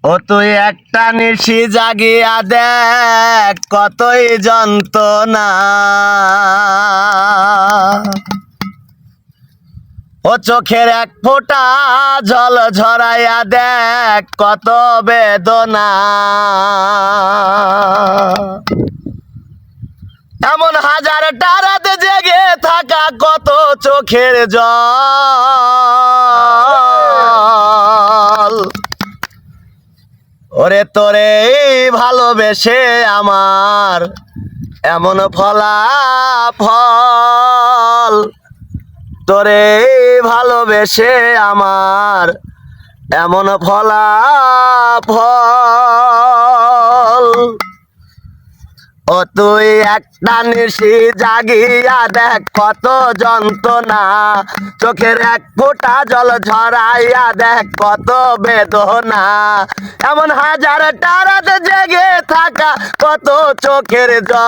ও তুই একটা নিশি জাগিয়া দেখ কতই যন্ত্রণা। ও চোখের এক ফোঁটা জল ঝরাইয়া দেখ কত বেদনা। এমন হাজারটা রাত জেগে থাকা কত চোখের জল। ওরে তোরে ভালোবেসে আমার এমন ফলাফল। তোরে ভালোবেসে আমার এমন ফলাফল। ও তুই একটা নিশি জাগিয়া দেখ কত যন্ত্রণা। চোখের এক ফোঁটা জল ঝরাইয়া দেখ কত বেদনা। এমন হাজারটা রাত জেগে থাকা কত চোখের জল।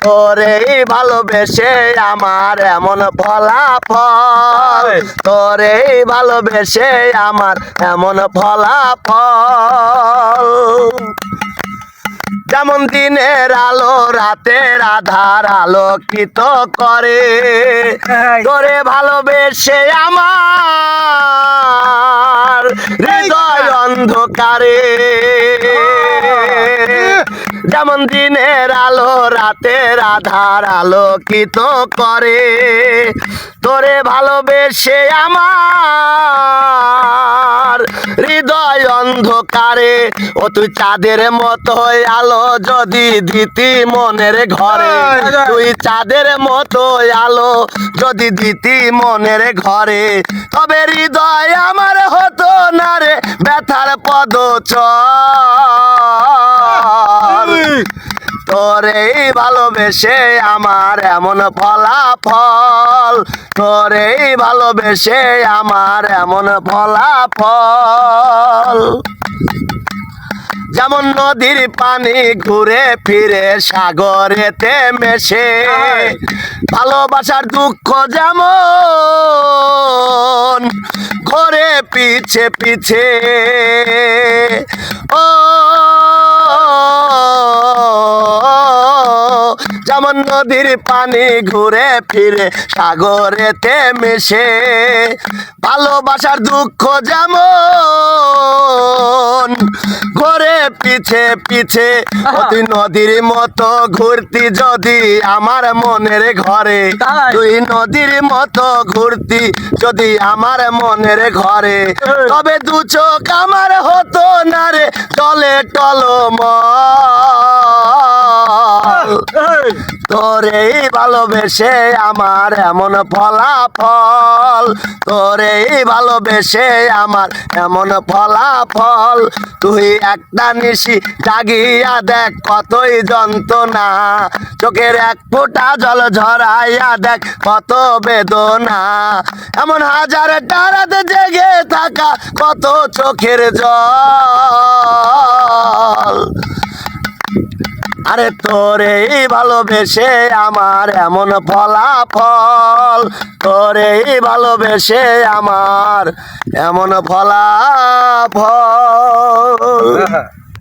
তোরে ভালোবেসে আমার এমন ফলাফল। তোরে ভালোবেসে আমার এমন ফলাফল। যেমন দিনের আলো রাতের আধার আলোকিত করে, তোরে ভালোবেসে আমার হৃদয় অন্ধকারে। যেমন দিনের আলো রাতের আধার আলোকিত করে, তোরে ভালোবেসে আমার হৃদয় অন্ধকারে। ও তুই চাঁদের মতো আলো যদি দিতি মনের ঘরে। তুই চাঁদের মতো আলো যদি দিতি মনের ঘরে, তবে হৃদয় আমার হতো না রে ব্যথার পদচল। তোরে ভালোবেসে আমার এমন ফলাফল। তোরে ভালোবেসে আমার এমন ফলাফল। যেমন নদীর পানি ঘুরে ফিরে সাগরেতে মেশে, ভালোবাসার দুঃখ যেমন ঘোরে পিছে পিছে। ও যেমন নদীর পানি ঘুরে ফিরে সাগরেতে মেশে, ভালোবাসার দুঃখ যেমন ঘোরে পিছে পিছে। তুই নদীর মতো ঘুরতি যদি আমার মনের ঘরে। তুই নদীর মতো ঘুরতি যদি আমার মনের ঘরে, তবে দু চোখ আমার হতো না রে টলে টলমল। তোরে ভালোবেসে আমার এমন ফলাফল। তোরে ভালোবেসে আমার এমন ফলাফল। তুই একটা নিশি জাগিয়া দেখ কতই যন্ত্রণা। চোখের এক ফোঁটা জল ঝরাইয়া দেখ কত বেদনা। এমন হাজারটা রাত জেগে থাকা কত চোখের জল। আরে তোরে ভালোবেসে আমার এমন ফলাফল। তোরে ভালোবেসে আমার এমন ফলাফল।